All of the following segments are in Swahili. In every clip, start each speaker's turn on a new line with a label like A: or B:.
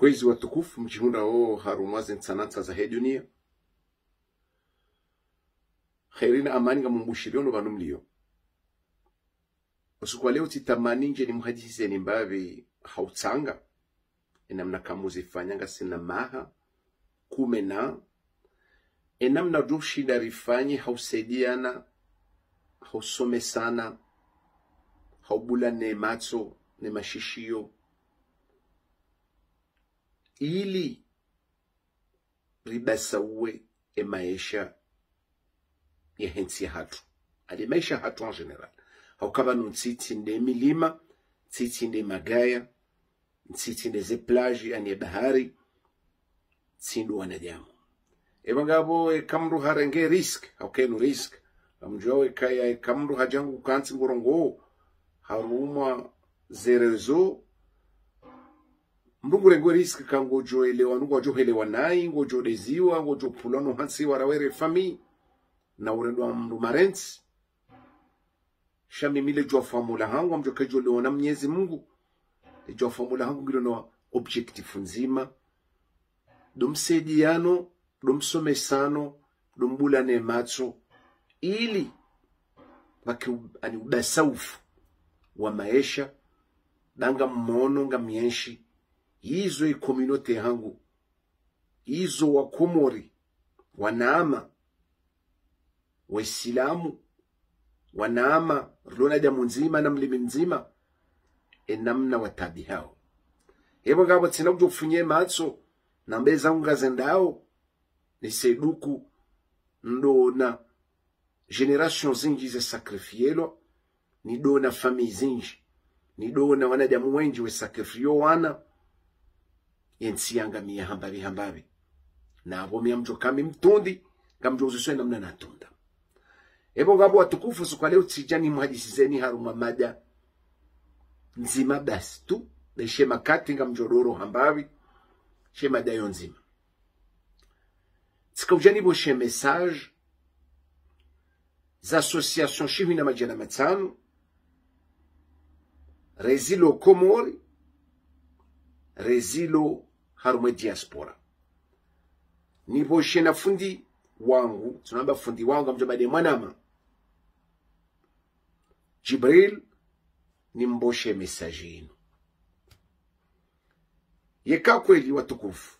A: kwezi watukufu mjihunda o harumwaze nsanatsa za he dunia khairina amani nga mumbushiriano banu mlio usiku leo titamani nje ni mhadisi ni mbavi hautsanga enamna kamuzi fanyanga sina maha kumena enamna dushinda rifanyi hausaidiana hausome sana haubula ne matso ne mashishio ili ribasawe maisha ya hensi hatu ali maisha hatu en general haukaba nutsiti nde milima tsiti nde magaya tsiti nde ze plage ani bahari tsindu wanadamu ebangabo kamru harenge risk haukenu risk amjua kaya kamru hajangu kansi ngorongo haruma zerezo mrungu rengo risk kango jo elewa ngo jo helewa nai ngo jo deziwa ngo jo pulano hansi warawere fami na urendo mru marents shami mile jo formula hangu amjo kejo leona Mwenyezi Mungu jo formula hangu ngilo no objectif nzima domsediano domsomesano dombulane matso ili ani ubasaufu wa maisha danga mmono nga mienshi hizo community yangu hizo wa Komori wanaama waislamu wanaama rona damu nzima na mlimi nzima enamna watabi hao hebo ngabo tsina kufunye matso na mbeza ungazendao ni seduku ndo na generation zinji ze sacrifielo ni do na famille zinji ni do na wanadamu wengi we sacrifio wana yensi yanga miya hambavi na abo miya mjo kami mtundi kamjo uziswe namna natunda ebo ngabo watukufu suka leo tijani mhadisi zeni haruma mada nzima basi tu de shema kati nga mjodoro hambavi shema dayo nzima tsika ujani bo she message za association shivi na majana matano rezilo Komori rezilo harume diaspora nibo she na fundi wangu tunamba fundi wangu mjobade mwanama Jibril ni mboshe message yenu yeka kweli watukufu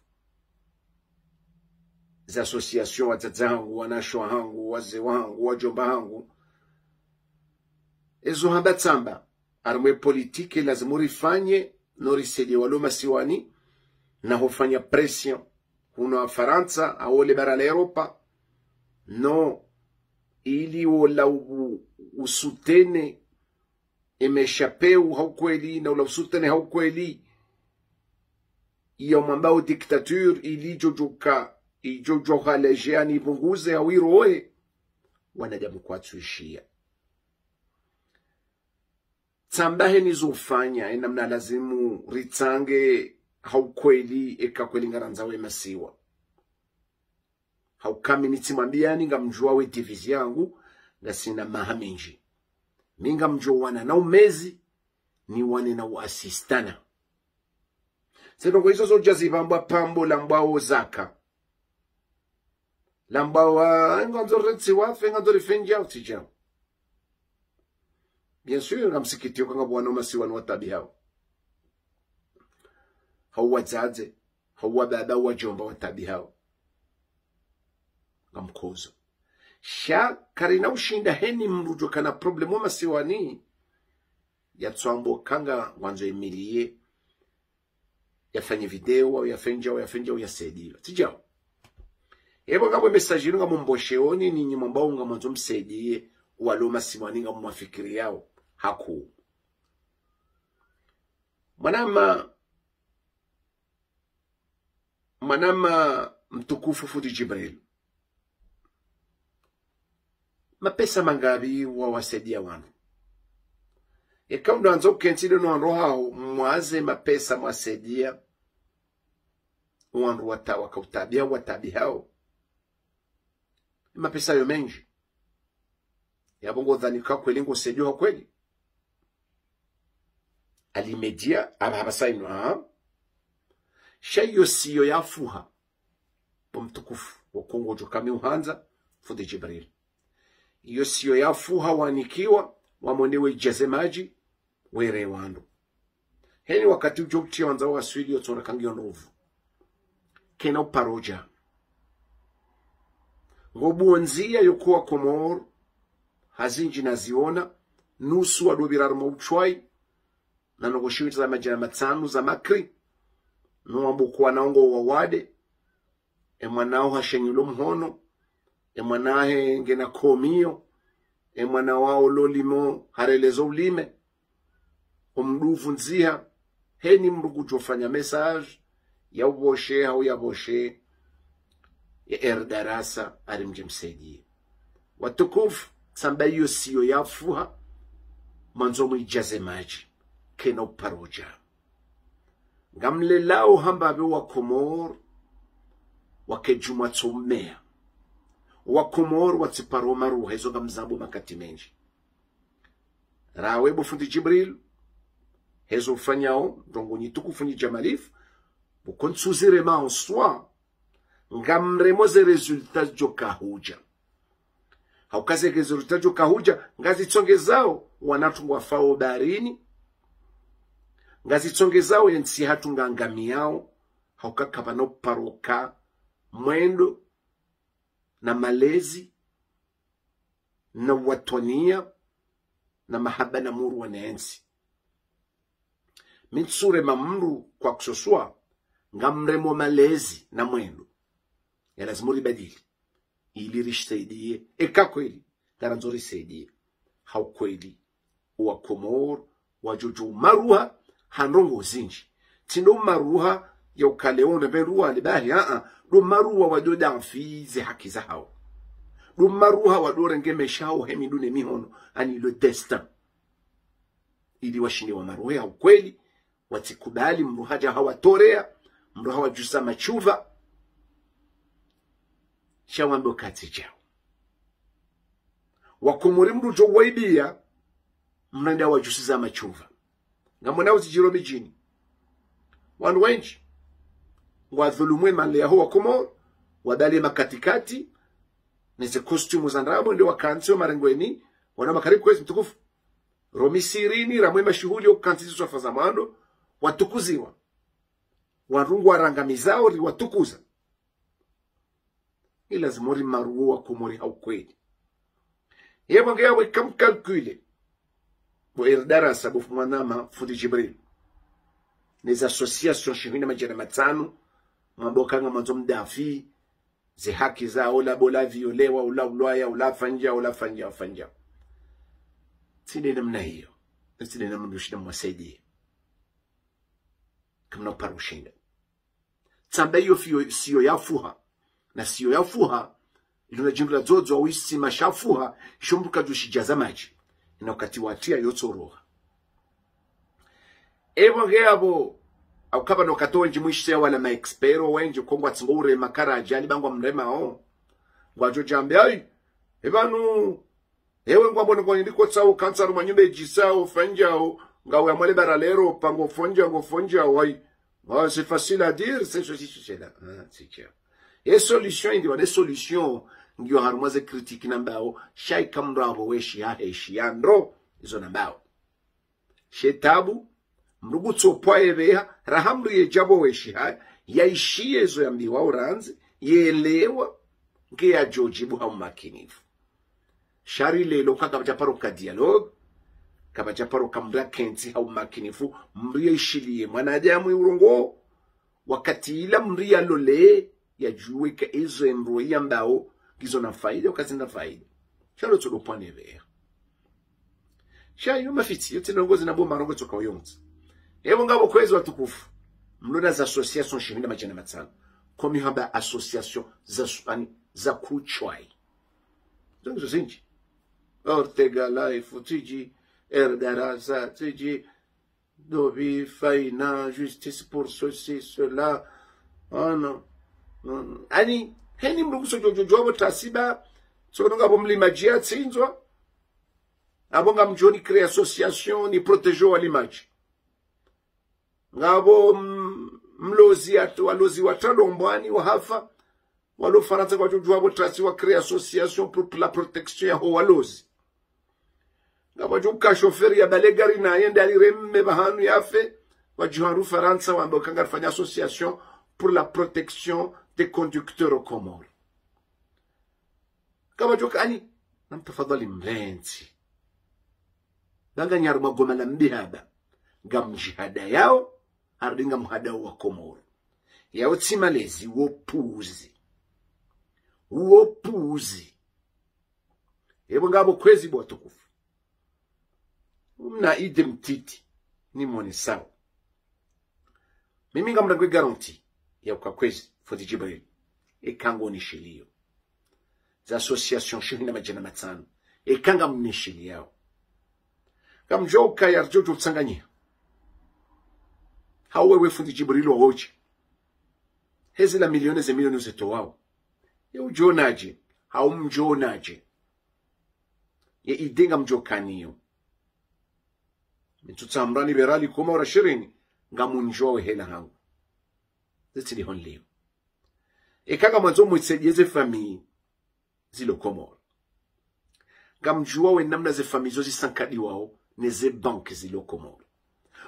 A: za association wazazangu wanasho hangu waze wangu wajomba hangu ezo hamba tsamba armwe politike lazima rifanye norisedi waloma siwani na hofanya pression huno wa Faransa au le bara la Europa no ili wala usutene emeshapeu haukweli na ula usutene haukweli iyo mambao dictature ili jojoka ijojoka lejeani bunguze awiroe wanadamu kwa tuishia tsambahe nizofanya enamna lazimu ritsange haukweli ekakweli ngaranzawe masiwa haukami nitimambiani nga mjua we divizi yangu nga sina mahaminji minga mjua wana na umezi ni wane na uasistana sedongo hizo zo jazibamba pambo lambao zaka lambao nganzo retsi wafe nganzo rifenja utijao bien sûr nga msikitio kanga bwana masiwa no tabi hao hawa zaze hawa baba wajomba watabi hao ngamkozo sha karina ushinda heni mrujo kana problemo masiwani ya tswambo kanga wanzo emilie yafanye video au yafenja au yasedilo tijao ebo ngabo message nga mumbosheoni ni nyuma mbao nga mwanzo msedie waloma siwani nga mwafikiri yao haku manama mtukufu futi Jibril mapesa mangabi wa wasedia wanu ekaunda anzo kentile no anro hao mwaze mapesa mwasedia wanru watawa kautabia watabi hao mapesa yo menji yabongo dhanika kweli ngo sedio kweli alimedia abasaino shayo siyo yafuha pomtukufu wa Kongo jokami uhanza fundi Jibril iyo siyo yafuha wanikiwa wamonewe jazemaji were wandu heni wakati ujokti wanza wa swili yotsona kangio novu kena uparoja ngobuonzia yokuwa Komoro hazinji naziona nusu wadobirara mauchwai na nogoshiwita za majana matanu za makri nuambukuwa naongo wawade mwanao hashenyulo mhono mwanahe ngena komio mwana wao lolimo harelezo ulime umduvu nzia heni mrugu jofanya message ya uboshe au ya boshe ya erdarasa arimje msaidie watukufu samba hiyo siyo yafuha manzo mwijaze maji kena uparoja ngamle lao hambabe wa Komoro wakejuma tsomea wa Komoro watsiparo maruha hizo gamzambo makati menji rawe bufundi Jibril hezo ufanyao ndongo nyitukufu ni jamalifu bukontsuzire ma en soi ngamremo ze resultats joka huja haukaze resultats joka huja ngazi tsonge zao wanatu wafao barini ngazi tsonge zao yensi hatu ngangami yao haukakabano paroka mwendo na malezi na watonia na mahaba na muru wanensi mitsure mamru kwa kusosua ngamremo malezi na mwendo ya lazimuri badili ili rishaidie eka kweli taranzori saidie hau kweli wa Komoro wajojo maruha handongo zinji tindo maruha ya ukaleona beruwa libari do maruha wadoda amfize haki za hao do maruha wadore ngeme shao hemi dune mihono ani le destin ili washinde wa maruha ya ukweli watikubali mruhaja hawatorea mruha wajusa machuva shawambo kati jao wakumuri mrujo waibia mnanda wajusiza machuva ngamona uzijiro mijini wanu wenji wadhulumwe mali ya huwa Komoro wadali makatikati neze kostumu za ndrabo ndio wakansio marengweni wana makaribu kwezi mtukufu romisirini ramwe mashuhuli ukantizi swafa za mwando watukuziwa warungu warangamizao ri watukuza ila zimori maruo wa Komori hau kweli yebo ngea wekam kalkule bo erdarasa bo mwanama fundi Jibril les associations shirina majana matano mamboka nga manzo mdafi ze haki za ola bola violewa ula ulwaya ula fanja tine namna hiyo tine namna mshida mwasaidie kama parushinda tsamba hiyo siyo yafuha na siyo yafuha iluna jingla zozo wisi mashafuha shumbuka jushijaza maji ina wakati watia yotsoroha evo geabo au kaba no katonji mwishse wala ma expero wenje kongwa tsingure makara ajali bangwa mrema o ngwajo jambe ai ebanu ewe ngwa bono kwa ndiko tsawo kansaru manyumbe jisao fanjao ngawe amale baralero pango fonja wai c'est facile à dire c'est ceci c'est là c'est clair et solution indi des solutions ngyo harumaze critique nambao shai kamrabo weshi ha heshi andro izo nambao shetabu mrugutso poebeha rahamru ye jabo weshi ha yaishie zo yambiwa uranzi yelewa nge ya jojibu ha makinifu shari lelo kaka paro ka dialogue kaba paro kamra kenti ha makinifu mriye ishilie mwanadamu urongo wakati ila mriya lole ya juwe ka izo emro yambao gizo na faida ukazinda faida chalo tsulo pwane beha shayo mafiti yote ngozi na bomba rongo toka yonzi evo ngabo kwezi watukufu mlona za association shirinda majana matano komi hamba association za kuchwai zonzo zinji Ortega Life tiji erdarasa tiji dobi faina justice pour ceci cela non ani heni mruguso jojo tasiba sononga bomlima jia tsinzwa abonga mjoni créer association ni protéger wa l'image ngabo mlozi atu walozi watado mbwani wa hafa walo Faransa kwa jujua botrasi wa créer association pour la protection ya ho walozi ngaba juka chauffeur ya balegari na yende aliremme bahanu yafe wajuharu Faransa wambo kanga fanya association pour la protection des conducteurs au Comores kama juka ani namtafadhali mvenzi ganga nyaruma goma na mbihaba gamjihada yao ardinga mhada wa Komoro yao tsimalezi wopuzi ebo ngabo kwezi botukufu mna ide mtiti ni mwone sawa mimi ngamra kwe garanti ya kwa kwezi Fodji Djibril ekango nishilio za association shihina majana matano ekanga mnishili yao kamjoka ya rjojo tsanganyia hawewe Fodji Djibril woje hezi la milioni ze milioni zeto wao ya ujonaje haumjonaje ya idenga mjokaniyo mitutsamrani berali kuma ora shirini ngamunjowe hela hangu zitili honleo ekanga mwanzo mwitsedieze famille zilo Komoro ngamjua we namna ze famille zozi sankadi wao neze banki zilo Komoro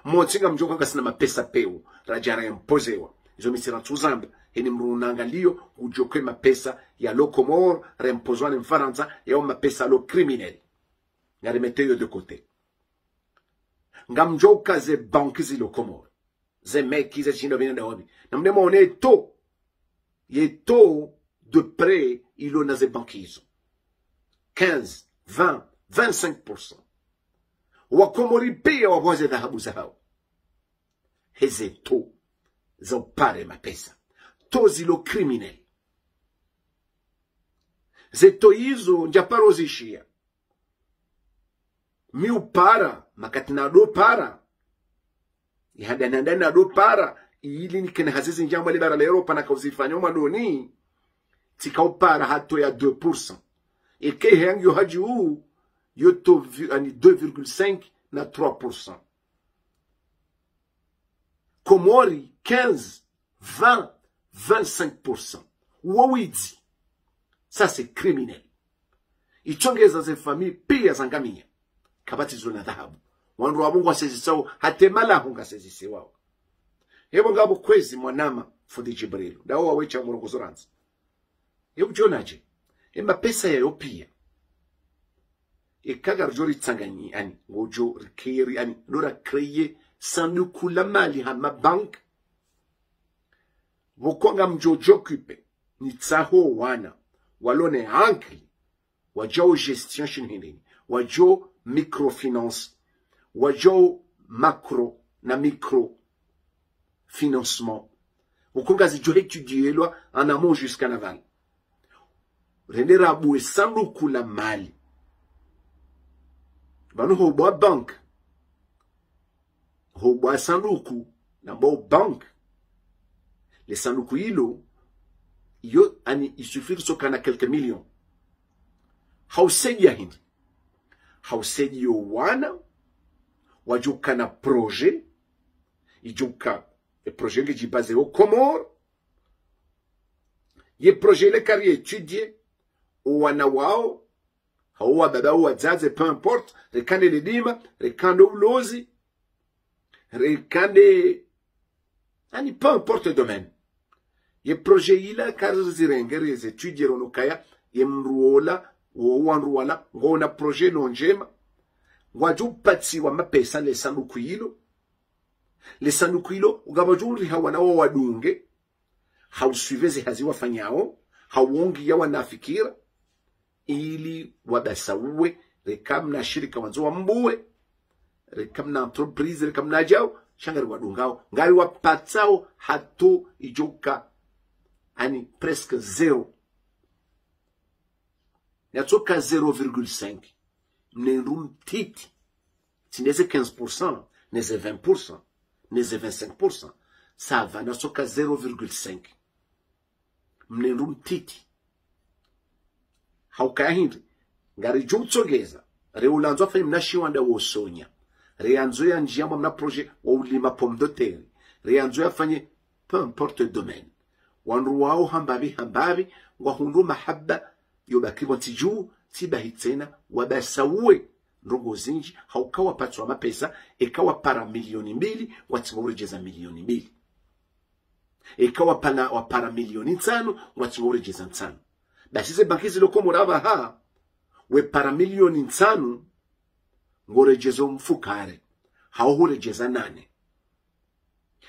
A: motsinga mjoka ngasina mapesa peo rajara impozewa izo misira tuzamba heni mrunangalio ujokwe mapesa ya lo Komoro rempozwane mfaransa ya mapesa lo criminel ngaremeteyo de côté ngamjoka ze banki zilo Komoro ze meki ze chindo bina dawabi namne mone to ye to de prêt ilo na ze banki hizo 15 20 25% wa Komori pia waboze dhahabu zao heze to za pare mapesa to zilo criminel zeto hizo njaparo zishia mi upara makatina do para ihadana do para ili nikene hazizi njambo libera la Europa na kauzifanya madoni tika upara hato ya 2% eke hengi haji huu yoto ani 2,5 na 3%. Komori 15, 20, 25%. Wawidi. Ça c'est criminel. Ichongeza ze famille pia zangamia. Kabati zona dhahabu. Wandu wa Mungu asezisao hatemala hunga sezisiwao. Hebo ngabo kwezi mwanama Fodji Djibril. Dawo wawecha murongozoranzi. Hebu jonaje. Ema pesa ya yopia. Ekaga rjori tsanganyi ani ngojo rikeri ani nora kreye sanduku la mali hama bank vokonga mjojo occupé ni tsaho wana walone hankli wajao gestion shinhindini wajao microfinance wajao macro na micro financement vokonga zijo étudielwa en amont jusqu'à naval rendera abue sanduku la mali banu hobo bank hobo sanduku na bo bank les sanduku hilo yo ani il suffit soka na quelques millions hauseji ya hindi hauseji yo wana wajuka na projet ijuka e projet nge jibaze au Comores ye projet le carrière étudier wana wao hawa baba wazaze peu importe rekande ledima rekande ulozi rekande ani peu importe domaine ye projet ila kazi zirengere ze étudier onokaya ye mruola wo wanruala ngona projet nonjema wajupatsi wa mapesa le sanduku hilo ugabajuri hawana wa wadunge hausuiveze hazi wafanyao hauongi ya wanafikira ili wabasawe rekam na shirika wanzo wambue rekam na entreprise rekam na jao shangari wadungao ngari wapatao hato ijoka ani presque zero yatoka 0,5 mnenrum titi tineze 15% neze 20% neze 25% ça va nasoka 0,5 mnenrum titi haukaya hindi ngari jumtsogeza reulanzo afanye mnashiwanda wosonya reanzo ya njiyama mna projet wa ulima pomme de terre reanzo yafanye peu importe le domaine wanru wao hambavi wa hundu mahabba yobakibwa tiju tibahi tena wabasawe ndongo zinji haukawa patwa mapesa ikawa para milioni 2 watimurejeza milioni 2 ikawa pana wa para milioni 5 watimurejeza 5 basi ze banki ziloko muraba ha we para milioni 5 ngorejezo mfukare hauhurejeza 8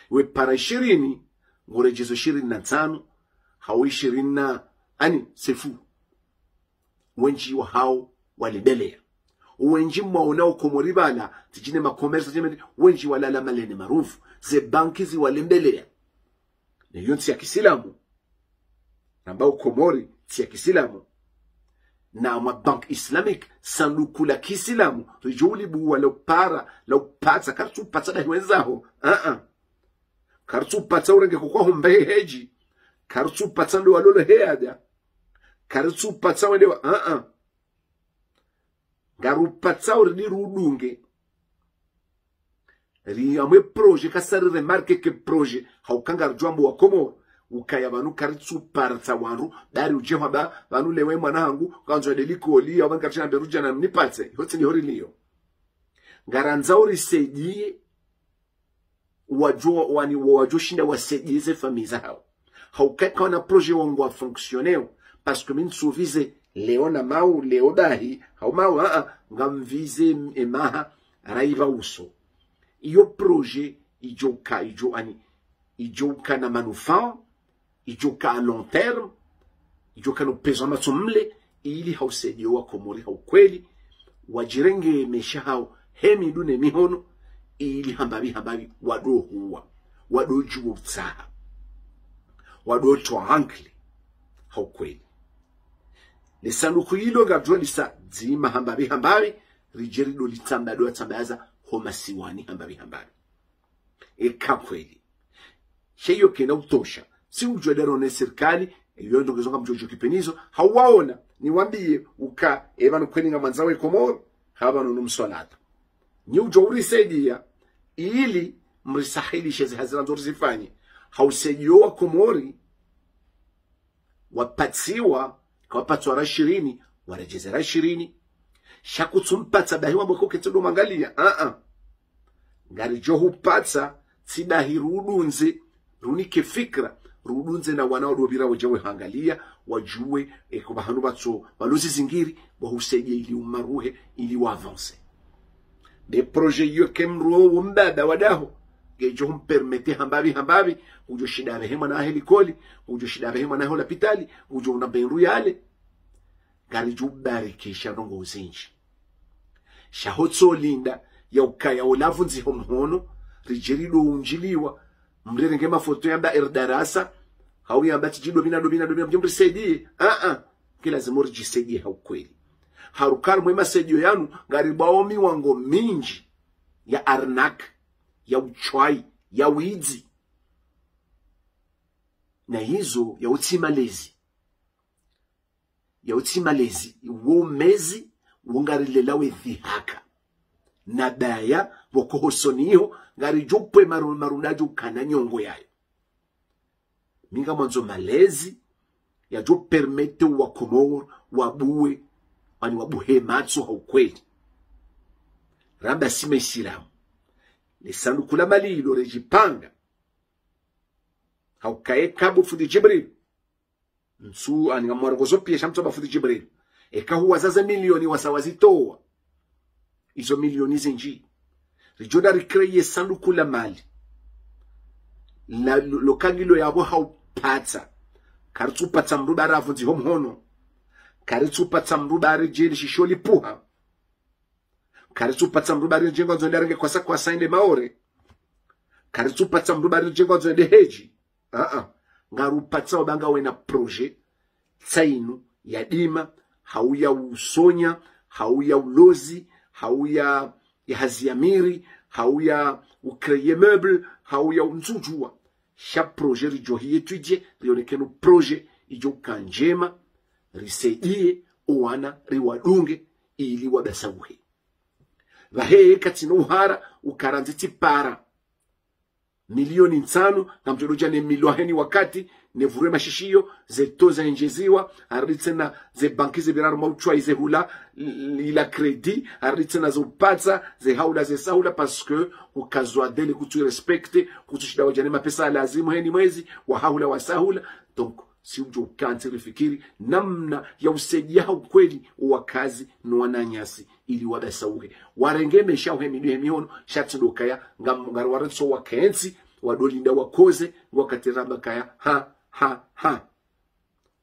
A: we para 20 ngorejezo 25 hau 20 na ani sefu wenji wa hao walibelea wenji mwaonao komoribala tijine makomersa tijine wenji walala malene marufu ze banki zi walembelea ni yonti ya kisilamu ambao komori ti ya kisilamu na mabank islamic sanduku la kisilamu tujuli buwa lau pata kartu pata na hiwenzaho kartu pata urenge kukwa humbe heji kartu pata ndo walolo heada kartu pata wende wa garu pata uridi rudunge ri amwe proje kasari remarke ke proje haukanga jwambo wa komo ukaya banu kartu parta wanru dari ujema banu lewe mwanangu kanzo deliko li abantu kachana beruja na nipatse hoti ni hori liyo garanza uri sejie wajua shinda wasejie famiza hao haukaka na proje wangu wa fonctionnel parce que min souvise leona mau leodahi hau mau ngamvize emaha raiva uso iyo proje ijoka na manufaa ijoka a long terme ijoka no peso matsumle ili hausedio wa komori haukweli wajirenge mesha hao hemi dune mihono ili hambabi wado huwa wado juo tsaha wado twankli haukweli le sanduku hilo gadro lisa zima hambabi rijeri do litamba do tambaza homasiwani hambabi ekakweli sheyo kena utosha si ujodero ne serikali yondo ngezonga mjojo kipenizo hawaona niwambie uka evano kweninga manzawe komoro habano numsolata ni ujouri saidia ili mrisahili sheze hazira nzuri zifanye hausedio wa komori wapatiwa kwa patwa 20 warejezera 20 shakutumpata bahiwa boko ketudo mangalia ngari johu patsa sidahi rudunze runike fikra rudunze na wanao dobira wajawe hangalia wajue kubahanu batso baluzi zingiri bahusaidia ili umaruhe ili waavance de projet yo kemro umbada wadaho gejo humpermete hambabi ujo shida behema na helikoli ujo shida behema na hospitali ujo na benru yale gari jubarikisha ndongo uzinji shahotso linda ya ukaya olavunzi homhono rijerido unjiliwa mrenge mafoto yamba erdarasa hau yamba tijido bina mjomri saidie kila zamori jisaidie haukweli harukar mwema saidio yanu garibaomi wango minji ya arnak ya uchwai ya wizi na hizo ya utimalezi wo mezi wongarilewe dhihaka na daya wokohosoniho ngari jupwe marunaju kana nyongo yayo minga mwanzo malezi ya jo permete wa komor wabuwe wani wabuhe matsu haukweli ramba sima isilamu ni sanduku la malilo rejipanga haukae kabo fundi Jibril nsu aningamwaragozo pia shamtoba fundi Jibril eka huwa zaza milioni wasawazitoa izo milioni zinji rijoda rikreye sanduku la mali la lokangilo yabo haupata karitsupata mrubara afunzi homhono karitsupata mrubara jeli shisholi puha karitsupata mrubara jengo zondarange kwa sainde maore karitsupata mrubara jengo zonde heji ngarupata wabanga wena projet tsainu ya dima hauya usonya hauya ulozi hauya ya haziamiri hauya ukreye meuble hauya unzujua sha projet rijohi etudie rionekeno projet ijo kanjema risaidie owana riwadunge ili wabasawuhe vahe katina uhara ukaranziti para milioni 5 ngamjodoja ne milioni wakati ne vure mashishio ze toza injeziwa aritena ze banki ze biraru mauchwa ize hula ila kredi aritena zo patsa ze haula ze saula parce que ukazwa dele kutu respecte kutushida wajane mapesa lazimu heni mwezi wa haula wa sahula. Donc si ujo kanti rifikiri namna ya usaidia ukweli uwakazi nuwananyasi ili wabasauhe warengeme shauhe miono shatindokaya ngaruwaretso wakensi wadolinda wakoze wakateramba kaya ha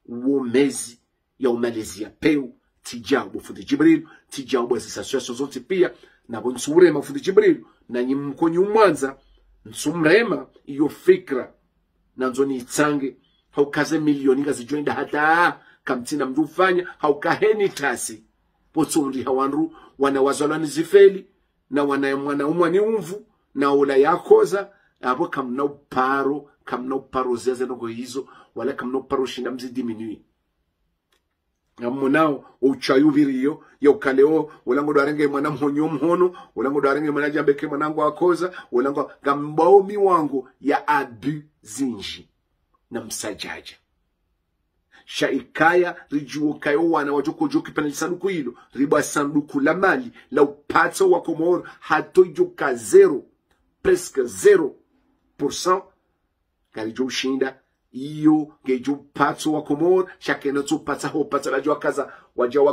A: uomezi ya umalezia peu tijabu fundi Jibril tijabu asisasyo zote pia na bonsure mafundi Jibril na nyimkonyu mwanza nsumrema iyo fikra nanzoni itsange haukaze milioni ngazijoinda hata kamtina mdufanya haukaheni tasi potsundi hawanru wanawazalwa nizifeli na mwana ni umvu na ola yakoza abo kamna uparo zeze nogo hizo wala kamna uparo shinda mzidi minui ngamunao uchayubiriyo ya ukaleo ulango doarenge mwana mhonyo mhono ulango doarenge mwana jambeke mwanangu wakoza ulango gambaomi wangu ya adu zinji na msajaja shaikaya rijuo kayo wana wajoko joki panel sanduku hilo riba sanduku la mali la upata wa Komoro hato joka 0 presque 0% kari jo shinda iyo gejo patso wa Komoro shakena tu pata ho pata la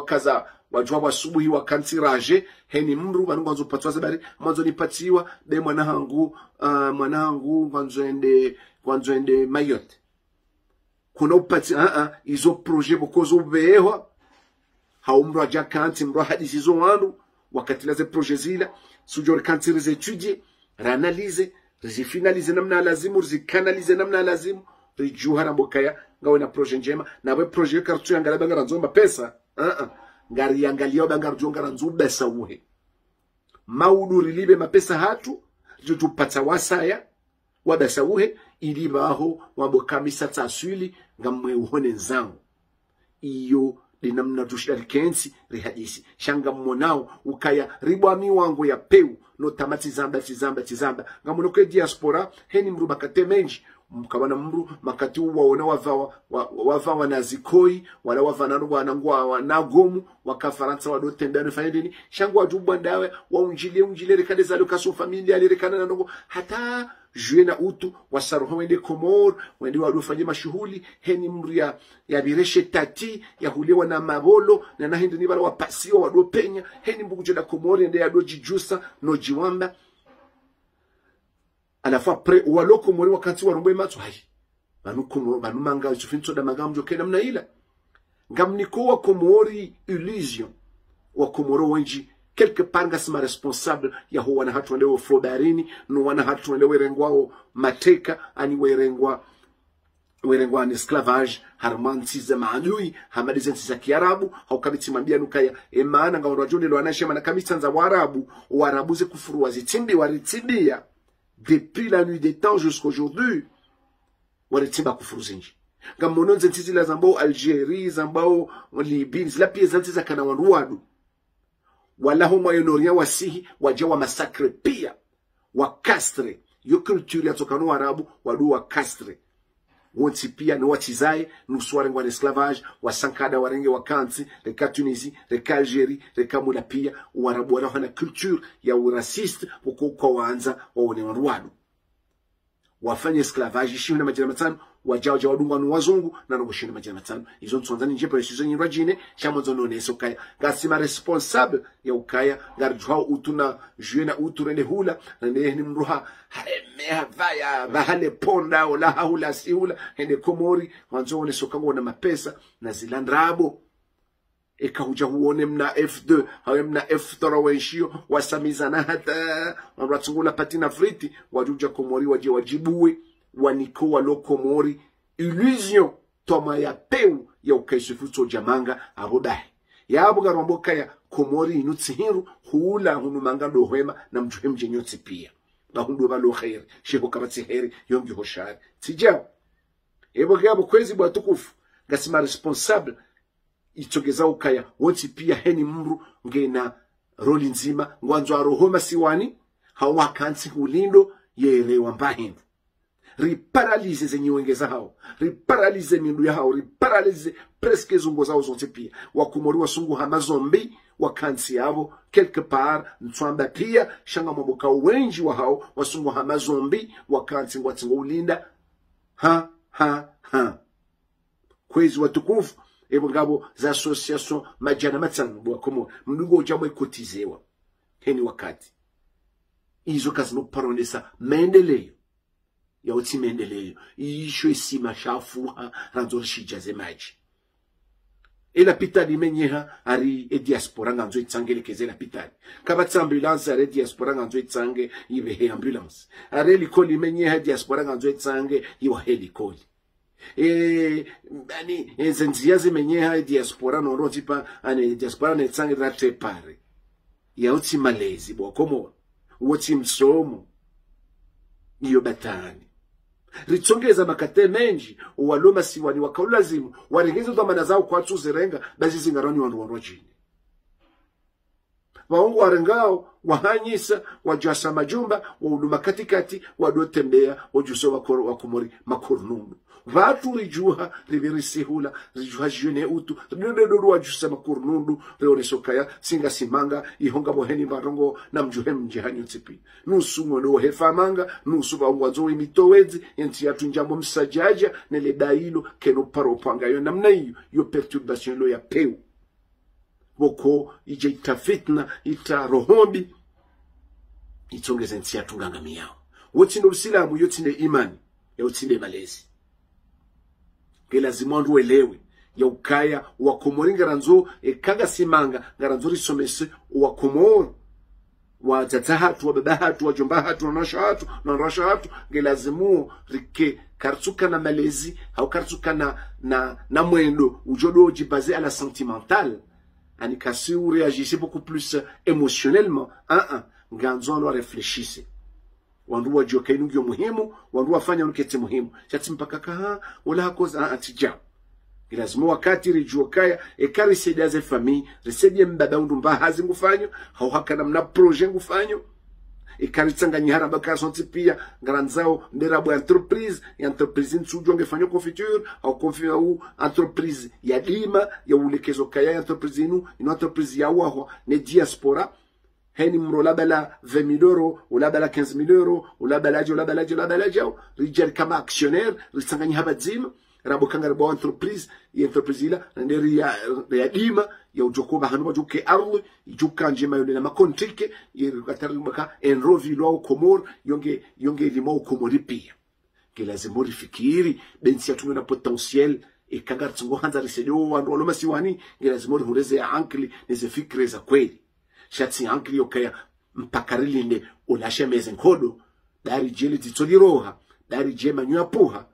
A: kaza wajwa wasubuhi wakansiraje heni mru banunganzo patwa zabari mwanzo nipatiwa de mwanangu mwanzo ende Mayotte kuna upati izo projet bokozo beho haumro aja kanti mro hadisi zo wandu wakati laze projet zila sujor kanti rize étudier réanalyser rizifinalize namna lazimu rizikanalize namna lazimu rijuhara mbokaya ngawe na projet njema na we projet kartu yangala banga ranzomba pesa ngari yangalia banga rjonga ranzuba sawuhe maudu rilibe mapesa hatu jujupata wasaya wabasawuhe ilibaho wabokamisa taswili ngamwe uhone nzangu iyo linamna tushida likensi rihadisi shanga mmonao ukaya ribwami wangu ya peu no tamati zamba ngamuno ke diaspora heni mru bakate menji mkabana mru makati waona wavawa na zikoi wala wavanano wanangwa wanagomu wakafaransa wadotembea nifanya nini shangu wajubwa ndawe unjile rekade zalo kaso familia rekana na ndogo hata juye na utu wasaruho wende Komoro wende wadufanye mashuhuli heni mria ya bireshe tati ya hulewa na mabolo na nahindi nibala wapasio wadopenya heni mbuku jeda Komoro ende ya doji jusa no jiwamba alafa pre walo Komoro wakati warumbe matu hai banu manga usufinto da magamjo kena mna ila ngamniko wa Komori illusion wa Komoro wenji quelque part ngasima responsable ya ho wana hatu walewo flodarini no wana hatu walewo rengwao mateka ani werengwa ni esclavage harmanti za maadui hamadi za Kiarabu haukabiti mambia nukaya maana nga warajuni lo anashema na kamisa za Warabu ze kufuru wazitindi waritibia depuis la nuit des temps jusqu'aujourd'hui waritimba kufuru zinji ngamono nzentizi la zambao Algerie zambao Libye zila pia zantiza kana waruadu wala homo yonoria wasihi wajawa masakre pia wakastre yo culture ya tokano Warabu wadu wakastre wonti pia no watizae nusware ngwa esclavage wasankada warenge wakanti reka Tunisie reka Algerie reka mula pia Warabu wana hana culture ya urasiste kwa waanza waone waruadu wafanye esclavage shina majina matano wajawa wadunga nu wazungu na nogoshina majina matano izo nsonzani nje precision nyirajine shamonzo none sokaya gasima responsable ya ukaya garjwa utuna juena uturende hula nende ni mruha haremeha vaya bahale ponda wala haula siula hende Komori wanzo one sokango na mapesa na zilandrabo ekahuja huone mna F2 hawe mna F3 wenshio wasamizana hata wratungula patina friti wajuja Komori wajibuwe waniko walo Komori illusion toma ya peu ya ukaisufuto jamanga abodahe ya abuga romboka ya Komori inutsihiru hula hunumanga dohwema na mjuhemje nyoti pia na hundu balo khair sheho kabati heri yongi hoshari tijao ebo gabo kwezi bwa tukufu gasima responsable itogeza ukaya woti pia heni mru ngena roli nzima ngwanzo arohoma siwani hawa kansi hulindo yeelewa mbahindu riparalize zenye wengeza hao, riparalize mindu ya hao, riparalize preske zungo zao zonte pia. Wakomori wasungu hama zombi wakansi yabo quelque part nswamba pia shanga maboka wenji wa hao wasungu hama zombi wakansi ngwatingo ulinda ha kwezi watukufu ebo ngabo za association majana matano bwa komo mndugo jamwe kotizewa heni wakati izo kazi no paronesa maendeleo ya uti maendeleo isho isima shafuha ranzo shijaze maji ela pitali menyeha ari e diaspora nganzo itsange lekeze la pitali kabatsa ambulance ari diaspora nganzo itsange ibe he ambulance ari likoli menyeha diaspora nganzo itsange iwa helikoli ani enzenzia zimenyeha diaspora no tipa ani diaspora ne tsange rate pare ya uti malezi bwa komo woti msomo iyo batani ritsongeza makate menji waloma siwani wakaulazimu warengeze dhamana zao kwa tuzirenga bazi zingarani wandu chini waongo warengao wahanyisa wajasa majumba wauduma katikati wadotembea wajuso wakomori makornundu vatu rijuha rivirisihula rijuha jene utu ridodo wajusa makornundu reonesokaya singa simanga ihonga boheni barongo na mjuhe mjihanyo tipi nusu ngono hefamanga nusu baungwa zo imitowezi enti yatu njambo msajaja nele dailo keno paro panga yo namna yo perturbation lo ya peu boko ije itafitna ita rohombi itongeze enti yatu ngangami yao wotinde usilamu yotinde imani yotinde malezi lazima ndu elewe ya ukaya wa komori ngaranzo kaga simanga ngaranzo risomese wa komoro wa tata hatu wa baba hatu wa jomba hatu na rasha hatu ngelazimu rike kartuka na malezi au kartuka na mwendo ujodo jibaze à la sentimentale ani kasi ou réagissez beaucoup plus émotionnellement nganzo ndo réfléchissez wandu wajoka inungyo muhimu wandu wafanya unukete muhimu chati mpaka kaha wala hakoza atija lazima wakati rijuokaya ekari sedaze famille resedie mbaba undu mba hazi ngufanyo hau hakana mna projet ngufanyo ekari tsanganya haramba kasonti pia ngaranzao nderabu entreprise nsujo ngefanyo confiture au confia u entreprise ya lima ya ulekezo kaya entreprise inu entreprise ya waho ne diaspora heni mro labala 20,000 euros ou labala 15,000 euros ou labala jao rijal kama actionnaire risanganya habadzima rabo kangarbo entreprise ila nderi ya dima ya ujokoba hanu bajuke arlu ijuka njema yule na makontrike yakatarumaka enrovilo au komor yonge limo komori pia lazima rifikiri bensi atumwe na potentiel ikagartsungo hanza risedo wandu waloma siwani lazima rihureze ya ankli neze fikre za kweli shatsi ankli yokaya mpakarilinde ulashe mezen kodo dari jeli titoliroha dari jema nyuapuha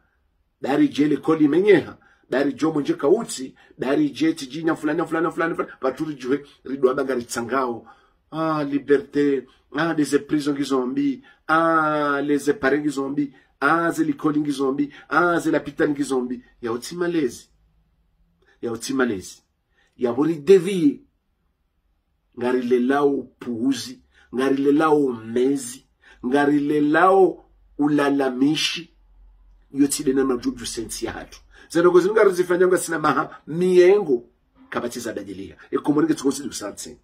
A: dari jeli koli menyeha dari jomo nje kauti dari jeti jinya fulani paturi juhe ridwa bangari tsangao liberté des prisons qui zombie les épargnes zombie ze likoli zombie ze lapitani zombie ya utimalezi ya bori devi ngari lelao puuzi ngari lelao mezi ngari lelao ulalamishi yotide na majuju sensi ya hatu zenogo zinungari zifanyanga sina maha miengo kabatiza dajilia ekomorike tukosi dusatse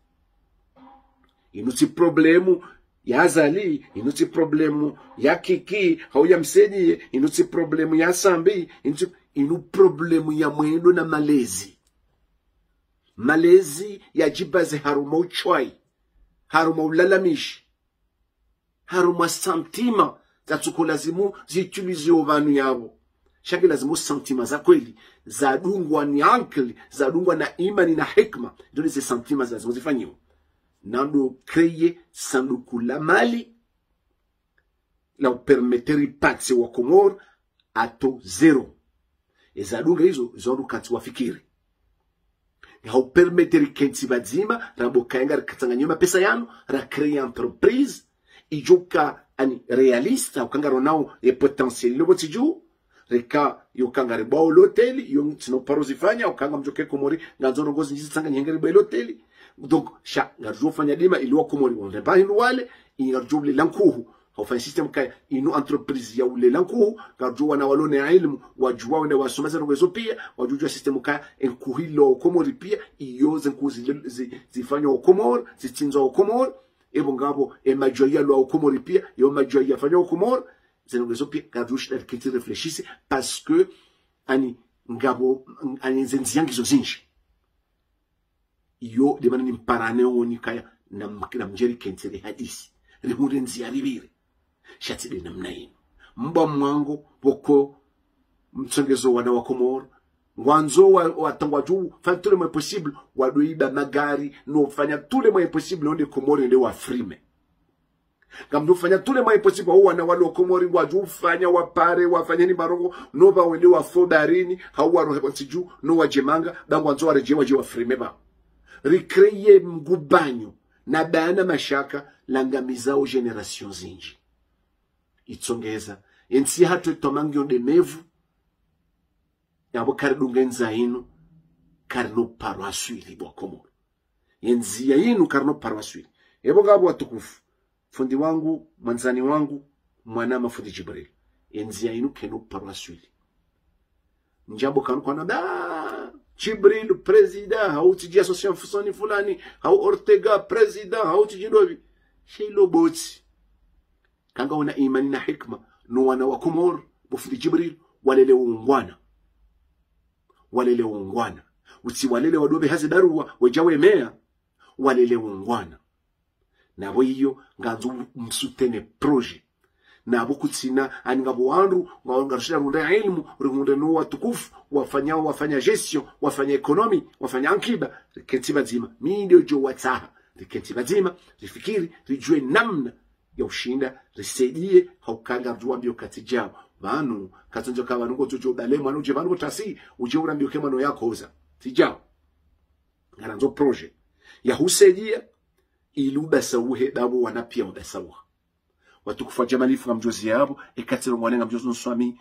A: inuti problemu ya azali inuti problemu ya kiki hau ya msenye inuti problemu ya sambi inu problemu ya mwendo na malezi ya jibaze haruma uchwai haruma ulalamishi haruma santima za tukulazimu zitulizi ovanu yabo shaki lazimu santima za kweli za dungwa ni ankli za dungwa na imani na hikma dole ze santima za zifanyiwa nando kreye sanduku la mali la upermeteri patse wa Komor ato zero ezadunga hizo zoru kati wafikiri hau permeteri kenti bazima rabo kaenga katanganyuma pesa yanu ra créer entreprise ijoka ani realista ukangaro nao e potentiel lobo tiju reka yokangare ba hotel yo tino parozifanya ukanga mjoke Komori nganzono ngozi njizi tsanga nyengere ba hotel donc sha ngarjo fanya dima iliwa Komori on ba hindu wale ingarjo lankuhu haufanya system kaya inu entreprise ya ule lanku kajua na walone ilmu wajua wende wasomeza ngezo pia wajua system kaya enkuhilo Komori pia iyoze nkuzi zifanywa Komori zitinzwa Komori ebo ngabo emajoya lo Komori pia yo majoya fanywa Komori zengezo pia kadushna kiti reflechisse parce que ani ngabo ani zenziangizo zinji yo de manani mparane woni kaya na mjeri kentele hadisi rimurenzi yaribire shatide namna yino mba mwango boko mtsongezo wana wa Komoro ngwanzo watangwa juu fanya tout le moins possible wadoiba magari no fanya tout le moins possible onde Komoro ende wa frime ngamdo fanya tout le moins possible wa wana walo Komoro ngwaju fanya wapare wafanya ni marongo no ba wende wa fodarini hawa roho tiju no wajemanga bangwanzo wareje waje wa frime ba recréer mgubanyo na bana mashaka langamizao generation zinji itsongeza yensi hatu tomangyo de mevu yabo karidungenza ino karno parwaswili bwa Komoro yenzi ya ino karno parwaswili ebo ngabo watukufu fundi wangu mwanzani wangu mwana mafundi Jibril yenzi ya ino keno parwaswili njambo kanu kwa nada Jibril president hautiji association fusoni fulani hau Ortega president hautiji dobi shelo boti kanga una imani na hikma no wana wa Komoro bufundi Jibril walele ungwana uti walele wadobe hazi darua wejawe mea walele ungwana nabo iyo nganzo msutene projet nabo kutsina aningabo wandu ngarushira runda ilmu runde no watukufu wafanya gestion wafanya economy wafanya ankiba kentiba zima ndio jo wataha kentiba zima rifikiri rijue namna ya ushinda risaidie haukanga rujua bio katijao vanu katonjo kawa nungo tujo dalema nuje vanu tasi uje urambio kemano yako oza tijao ngaranzo projet ya husaidia iluba sauhe dabo wanapia udasauha watukufa jamalifu ngamjozi yabo ekatiro mwanenga mjozi nswami